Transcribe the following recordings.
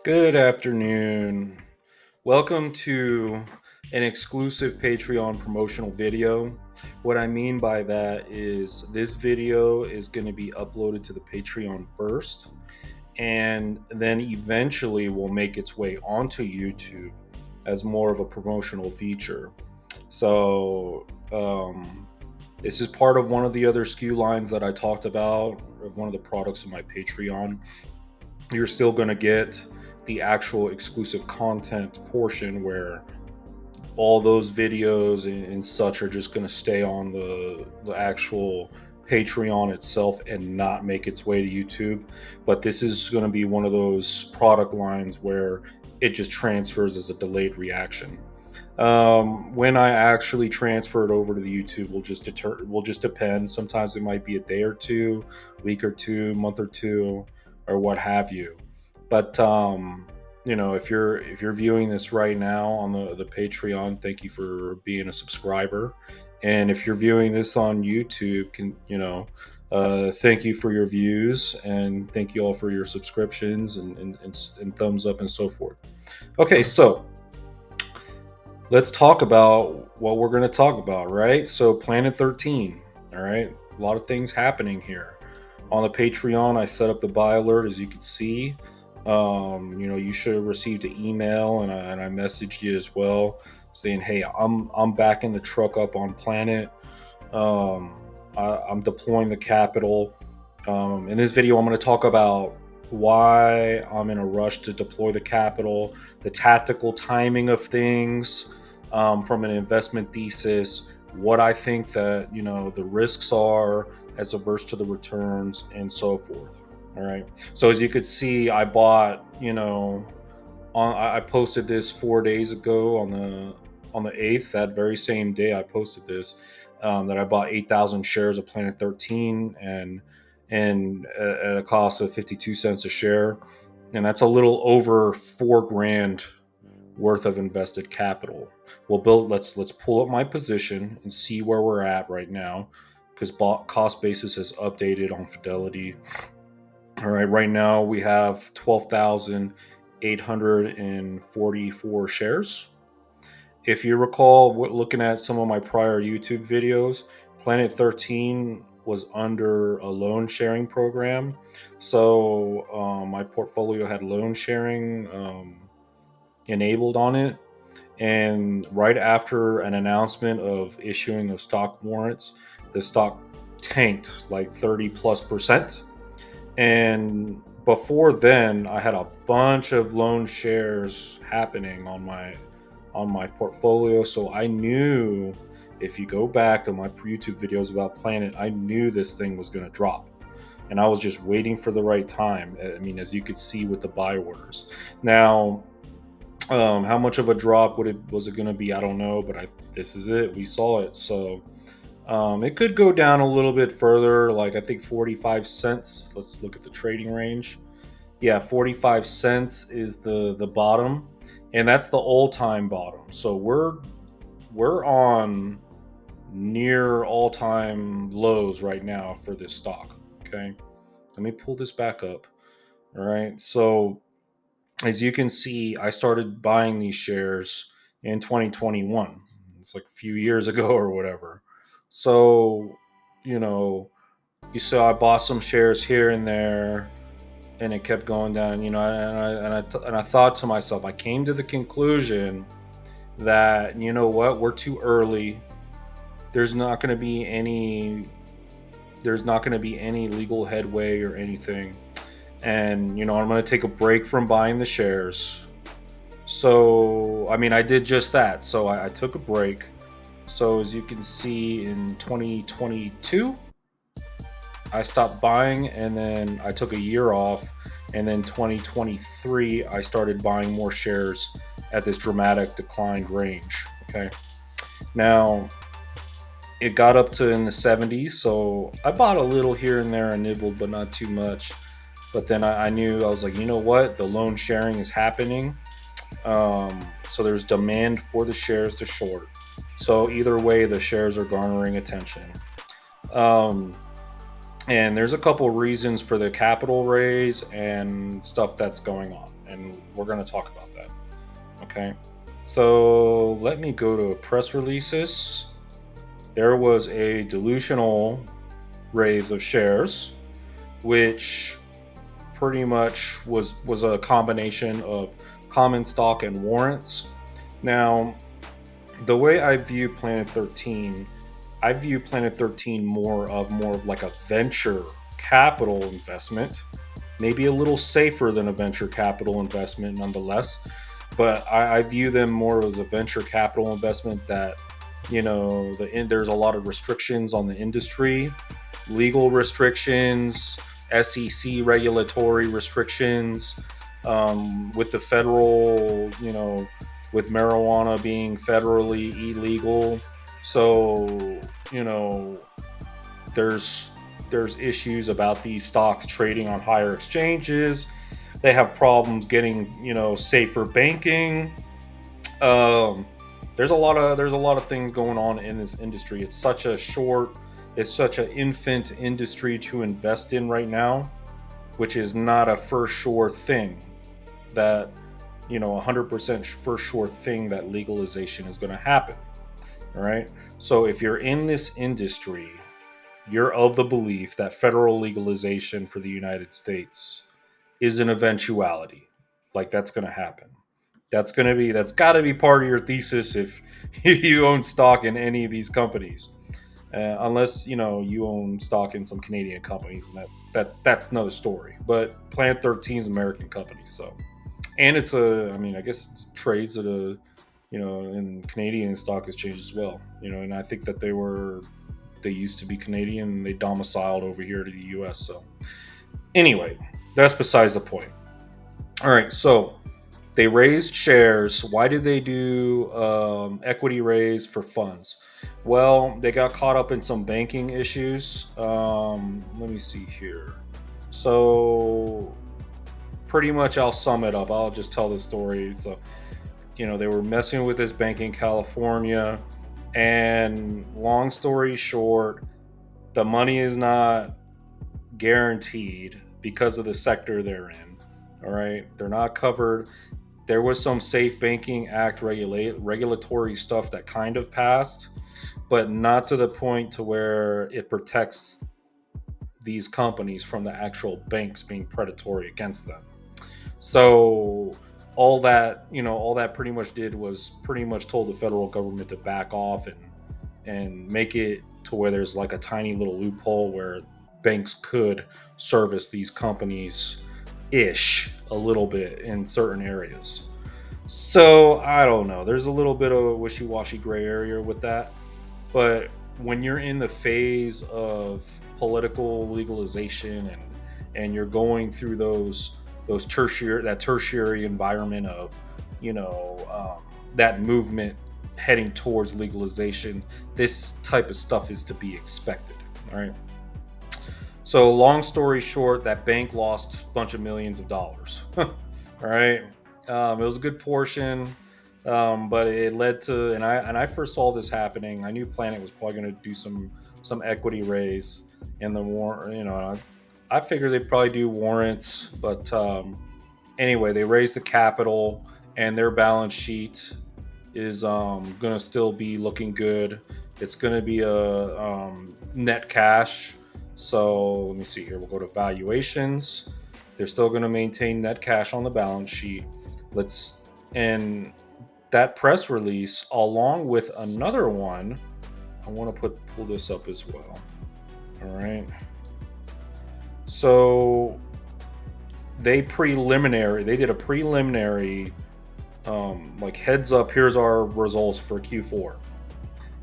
Good afternoon. Welcome to an exclusive Patreon promotional video. What I mean by that is this video is going to be uploaded to the Patreon first, and then eventually will make its way onto YouTube as more of a promotional feature. So, this is part of one of the other SKU lines that I talked about, of one of the products of my Patreon. You're still going to get the actual exclusive content portion where all those videos and such are just going to stay on the actual Patreon itself and not make its way to YouTube. But this is going to be one of those product lines where it just transfers as a delayed reaction. When I actually transfer it over to the YouTube will just depend. Sometimes it might be a day or two, week or two, month or two, or what have you. But if you're viewing this right now on the Patreon, thank you for being a subscriber. And if you're viewing this on YouTube, thank you for your views and thank you all for your subscriptions and thumbs up and so forth. Okay, so let's talk about what we're going to talk about, right? So, Planet 13, all right? A lot of things happening here. On the Patreon, I set up the buy alert, as you can see. You should have received an email, and I messaged you as well, saying, "Hey, I'm backing the truck up on Planet. I'm deploying the capital." In this video, I'm going to talk about why I'm in a rush to deploy the capital, the tactical timing of things, from an investment thesis, what I think that the risks are as averse to the returns, and so forth. All right. So as you could see, I bought, I posted this 4 days ago on the 8th. That very same day, I posted this, that I bought 8,000 shares of Planet 13 and at a cost of 52 cents a share, and that's a little over $4,000 worth of invested capital. Let's pull up my position and see where we're at right now, because cost basis is updated on Fidelity. All right, right now we have 12,844 shares. If you recall, looking at some of my prior YouTube videos, Planet 13 was under a loan sharing program. So my portfolio had loan sharing enabled on it. And right after an announcement of issuing of stock warrants, the stock tanked like 30+%. And before then, I had a bunch of loan shares happening on my portfolio. So I knew, if you go back to my YouTube videos about Planet, I knew this thing was going to drop. And I was just waiting for the right time. I mean, as you could see with the buy orders. Now, how much of a drop was it going to be? I don't know, but this is it. We saw it. So it could go down a little bit further, like I think 45 cents. Let's look at the trading range. Yeah, 45 cents is the bottom, and that's the all-time bottom. So we're on near all-time lows right now for this stock. Okay, let me pull this back up. All right, so as you can see, I started buying these shares in 2021. It's like a few years ago or whatever. So, you know, you saw I bought some shares here and there, and it kept going down. And I thought to myself, I came to the conclusion that we're too early. There's not going to be any. There's not going to be any legal headway or anything, and I'm going to take a break from buying the shares. So, I mean, I did just that. So I took a break. So as you can see, in 2022, I stopped buying, and then I took a year off, and then 2023 I started buying more shares at this dramatic declined range. Okay, now it got up to in the 70s, so I bought a little here and there and nibbled, but not too much. But then I knew, I was like, you know what, the loan sharing is happening, so there's demand for the shares to short. So either way, the shares are garnering attention. Um, and there's a couple reasons for the capital raise and stuff that's going on. and we're going to talk about that. Okay. So let me go to press releases. There was a delusional raise of shares, which pretty much was a combination of common stock and warrants. Now, the way I view Planet 13, I view Planet 13 more of like a venture capital investment, maybe a little safer than a venture capital investment nonetheless. But I view them more as a venture capital investment that, there's a lot of restrictions on the industry, legal restrictions, SEC regulatory restrictions, with the federal, with marijuana being federally illegal. So, you know, there's there's issues about these stocks trading on higher exchanges. They have problems getting, safer banking. Um, there's a lot of things going on in this industry. It's such an infant industry to invest in right now, which is not a for sure thing that 100% for sure thing that legalization is going to happen. All right. So if you're in this industry, you're of the belief that federal legalization for the United States is an eventuality. Like that's going to happen. That's got to be part of your thesis if you own stock in any of these companies. Unless you own stock in some Canadian companies, and that's another story. But Planet 13 is an American company, so and I guess it trades at a in Canadian stock exchange as well. And I think that they used to be Canadian and they domiciled over here to the U.S. So anyway, that's besides the point. All right, so they raised shares. Why did they do equity raise for funds? Well, they got caught up in some banking issues. Let me see here. So, pretty much, I'll sum it up. I'll just tell the story. So, they were messing with this bank in California. And long story short, the money is not guaranteed because of the sector they're in. All right. They're not covered. There was some Safe Banking Act regulatory stuff that kind of passed, but not to the point to where it protects these companies from the actual banks being predatory against them. So all that pretty much did was pretty much told the federal government to back off and make it to where there's like a tiny little loophole where banks could service these companies ish a little bit in certain areas. So I don't know. There's a little bit of a wishy-washy gray area with that. But when you're in the phase of political legalization and you're going through those tertiary environment of that movement heading towards legalization, this type of stuff is to be expected. All right. So long story short, that bank lost a bunch of millions of dollars. All right. It was a good portion, but it led to, and I first saw this happening. I knew Planet was probably going to do some equity raise in the war. I figured they'd probably do warrants, but anyway, they raised the capital, and their balance sheet is going to still be looking good. It's going to be a net cash. So let me see here. We'll go to valuations. They're still going to maintain net cash on the balance sheet. And that press release, along with another one, I want to pull this up as well. All right. So they did a preliminary, like heads up, here's our results for Q4.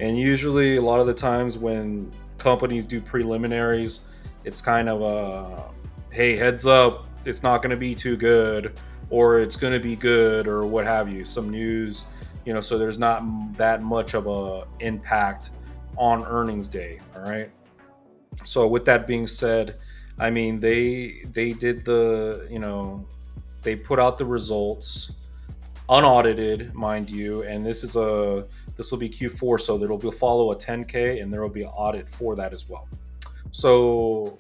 And usually, a lot of the times when companies do preliminaries, it's kind of a, hey, heads up, it's not going to be too good, or it's going to be good, or what have you, some news, so there's not that much of a impact on earnings day. All right. So with that being said, I mean, they did they put out the results unaudited, mind you, and this will be Q4, so there will be follow a 10K, and there will be an audit for that as well. So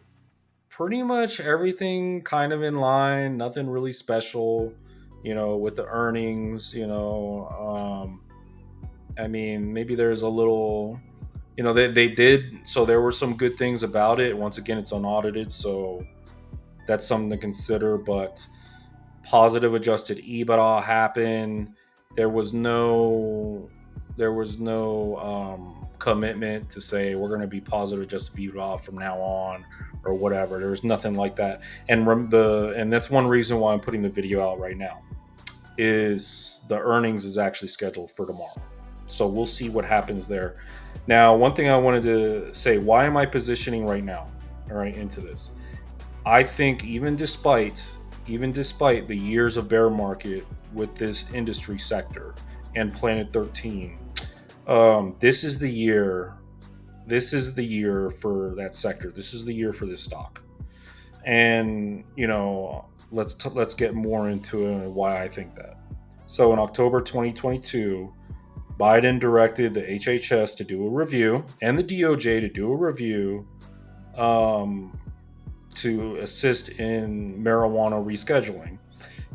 pretty much everything kind of in line, nothing really special. with the earnings. I mean, maybe there's a little, they did, so there were some good things about it. Once again, it's unaudited, so that's something to consider. But positive adjusted EBITDA happened. There was no, commitment to say we're going to be positive adjusted EBITDA from now on or whatever. There was nothing like that. And that's one reason why I'm putting the video out right now. Is the earnings is actually scheduled for tomorrow, so we'll see what happens there. Now, one thing I wanted to say: why am I positioning right now? All right, into this. I think even despite the years of bear market with this industry sector and Planet 13, this is the year. This is the year for that sector. This is the year for this stock. And let's get more into it and why I think that. So in October 2022, Biden directed the HHS to do a review and the DOJ to do a review, um, to assist in marijuana rescheduling.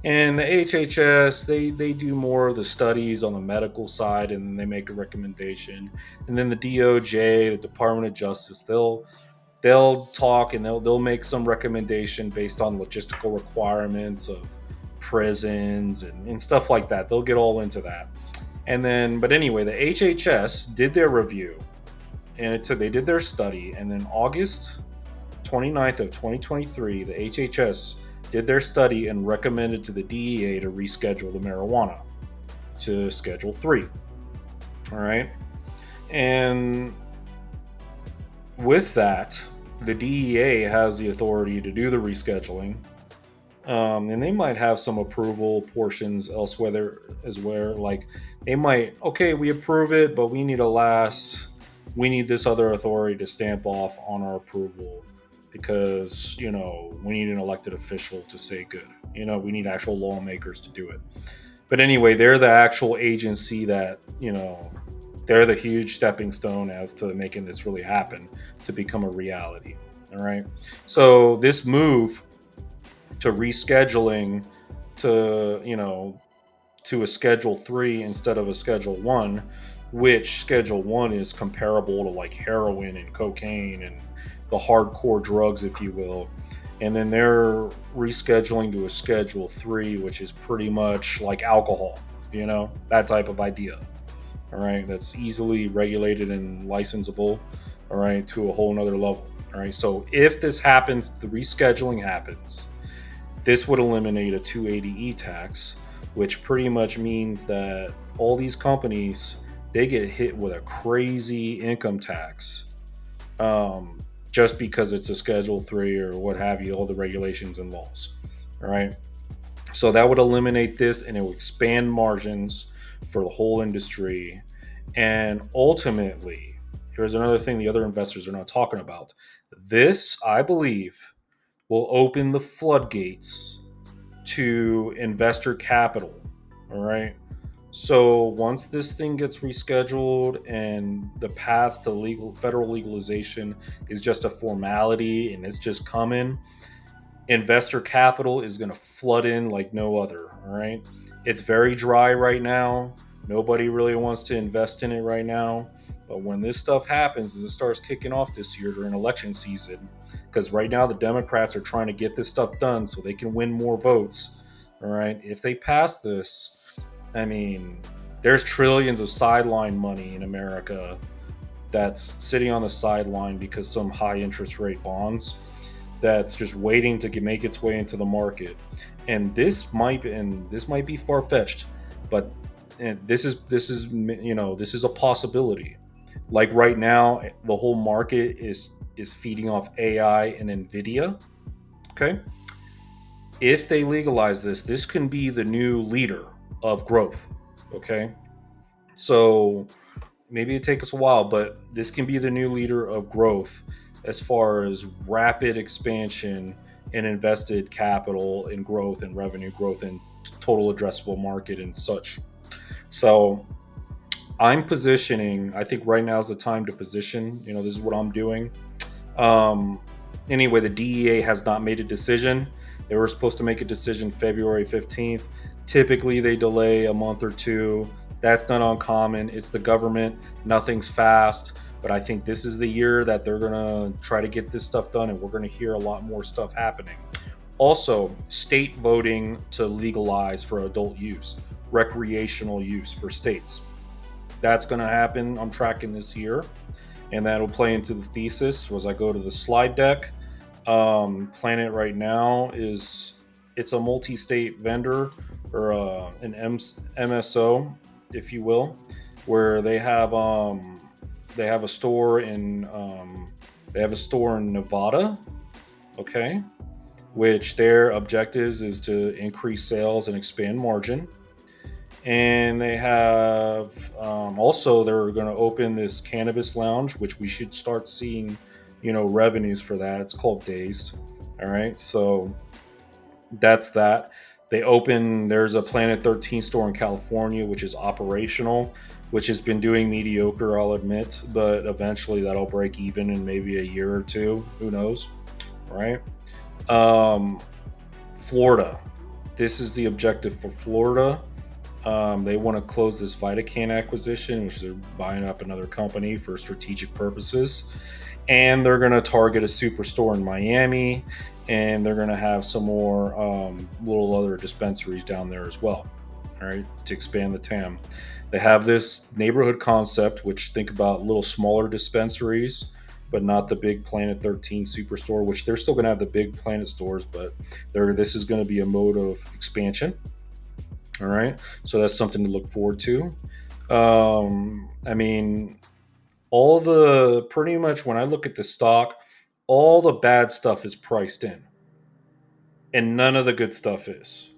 And the HHS, they do more of the studies on the medical side, and then they make a recommendation. And then the DOJ, the Department of Justice, they'll talk and they'll make some recommendation based on logistical requirements of prisons and stuff like that. They'll get all into that. And then, but anyway, the HHS did their review, and they did their study, and then August 29th of 2023, the HHS did their study and recommended to the DEA to reschedule the marijuana to Schedule 3. All right. And with that, the DEA has the authority to do the rescheduling. And they might have some approval portions elsewhere as where, like, they might, okay, we approve it, but we need this other authority to stamp off on our approval because, we need an elected official to say good. We need actual lawmakers to do it. But anyway, they're the actual agency that, they're the huge stepping stone as to making this really happen to become a reality. All right. So this move to rescheduling to, to a Schedule 3 instead of a Schedule 1, which Schedule 1 is comparable to like heroin and cocaine and the hardcore drugs, if you will. And then they're rescheduling to a Schedule 3, which is pretty much like alcohol, that type of idea. All right, that's easily regulated and licensable, all right, to a whole nother level. All right, so if this happens, the rescheduling happens, this would eliminate a 280E tax, which pretty much means that all these companies, they get hit with a crazy income tax, just because it's a Schedule 3 or what have you, all the regulations and laws. All right. So that would eliminate this and it would expand margins for the whole industry. And ultimately, here's another thing the other investors are not talking about. This, I believe, will open the floodgates to investor capital. All right. So once this thing gets rescheduled and the path to federal legalization is just a formality and it's just coming, investor capital is going to flood in like no other. All right. It's very dry right now. Nobody really wants to invest in it right now. But when this stuff happens and it starts kicking off this year during election season, because right now the Democrats are trying to get this stuff done so they can win more votes. All right. If they pass this, I mean, there's trillions of sideline money in America that's sitting on the sideline because some high interest rate bonds that's just waiting to make its way into the market. And this might be far fetched, but this is a possibility. Like right now, the whole market is feeding off AI and Nvidia. Okay, if they legalize this can be the new leader of growth. Okay, so maybe it takes us a while, but this can be the new leader of growth as far as rapid expansion and invested capital in growth and revenue growth and total addressable market and such. So I'm positioning, I think right now is the time to position. This is what I'm doing. Um, anyway, the DEA has not made a decision. They were supposed to make a decision February 15th. Typically, they delay a month or two. That's not uncommon. It's the government. Nothing's fast. But I think this is the year that they're going to try to get this stuff done, and we're going to hear a lot more stuff happening. Also, state voting to legalize for adult use, recreational use for states. That's going to happen. I'm tracking this year, and that'll play into the thesis. As I go to the slide deck, Planet right now is it's a multi-state vendor or an MSO, if you will, where they have a store in Nevada, okay, which their objectives is to increase sales and expand margin. And they have also they're going to open this cannabis lounge, which we should start seeing, revenues for that. It's called Dazed. All right, so that's that. There's a Planet 13 store in California, which is operational, which has been doing mediocre, I'll admit, but eventually that'll break even in maybe a year or two. Who knows? All right. Um, Florida. This is the objective for Florida. They want to close this Vitacan acquisition, which they're buying up another company for strategic purposes. And they're going to target a superstore in Miami, and they're going to have some more little other dispensaries down there as well. All right, to expand the TAM. They have this neighborhood concept, which think about little smaller dispensaries, but not the big Planet 13 superstore, which they're still going to have the big Planet stores, but this is going to be a mode of expansion. All right, so that's something to look forward to. I mean, all the pretty much when I look at the stock, all the bad stuff is priced in, and none of the good stuff is.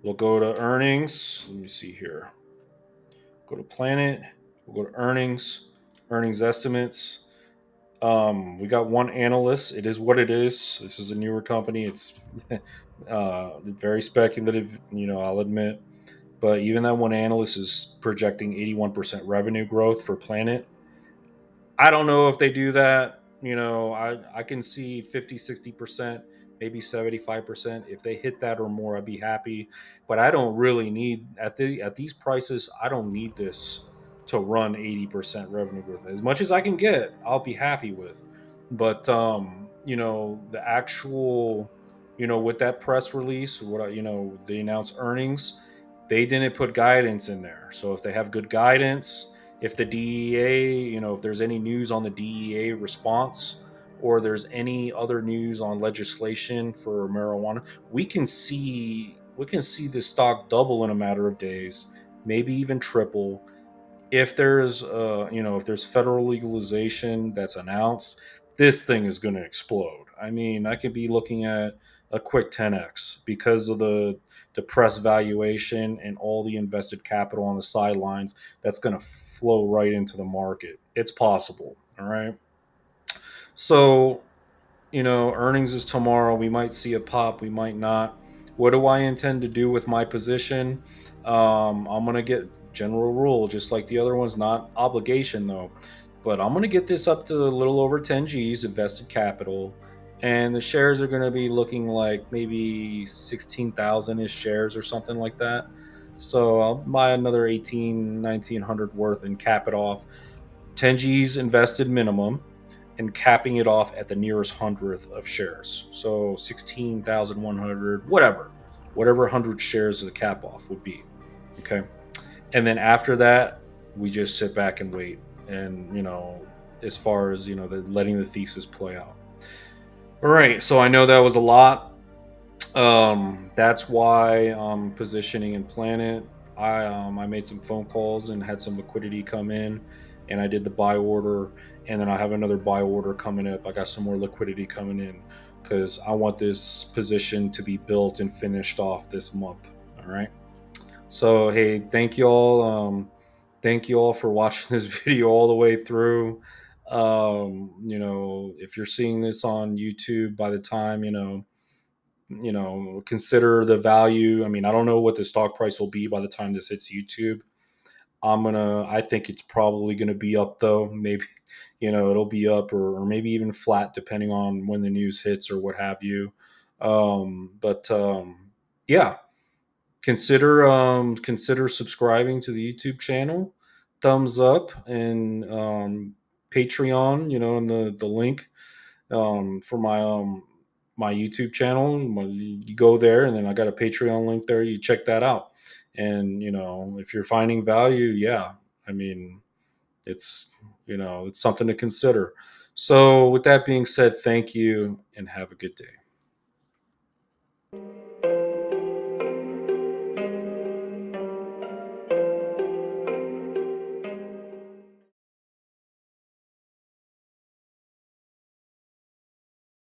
We'll go to earnings. Let me see here. Go to Planet. We'll go to earnings, earnings estimates. We got one analyst. It is what it is. This is a newer company. It's very speculative. I'll admit. But even that one analyst is projecting 81% revenue growth for Planet. I don't know if they do that. I can see 50, 60%, maybe 75%. If they hit that or more, I'd be happy. But I don't really need at these prices, I don't need this to run 80% revenue growth. As much as I can get, I'll be happy with. But the actual, with that press release, they announced earnings, they didn't put guidance in there. So if they have good guidance, if the DEA, if there's any news on the DEA response, or there's any other news on legislation for marijuana, we can see this stock double in a matter of days, maybe even triple. If there's if there's federal legalization that's announced, this thing is going to explode. I mean, I could be looking at a quick 10x because of the depressed valuation and all the invested capital on the sidelines that's going to flow right into the market. It's possible. All right. So earnings is tomorrow. We might see a pop, we might not. What do I intend to do with my position? I'm going to get general rule, just like the other ones, not obligation though. But I'm going to get this up to a little over 10 G's invested capital. And the shares are going to be looking like maybe 16,000 ish shares or something like that. So I'll buy another 18, 1900 worth and cap it off. 10 G's invested minimum, and capping it off at the nearest hundredth of shares. So 16,100, whatever 100 shares of the cap off would be. Okay. And then after that, we just sit back and wait. And, as far as, letting the thesis play out. All right. So I know that was a lot. That's why I'm positioning in Planet. I made some phone calls and had some liquidity come in, and I did the buy order, and then I have another buy order coming up. I got some more liquidity coming in because I want this position to be built and finished off this month. All right. So hey, thank you all. Thank you all for watching this video all the way through. If you're seeing this on YouTube by the time consider the value. I mean, I don't know what the stock price will be by the time this hits YouTube. I think it's probably gonna be up though. Maybe, it'll be up or maybe even flat depending on when the news hits or what have you. But yeah, consider subscribing to the YouTube channel. Thumbs up and Patreon. In the link for my YouTube channel. You go there, and then I got a Patreon link there. You check that out, and if you're finding value, yeah, I mean, it's it's something to consider. So, with that being said, thank you and have a good day.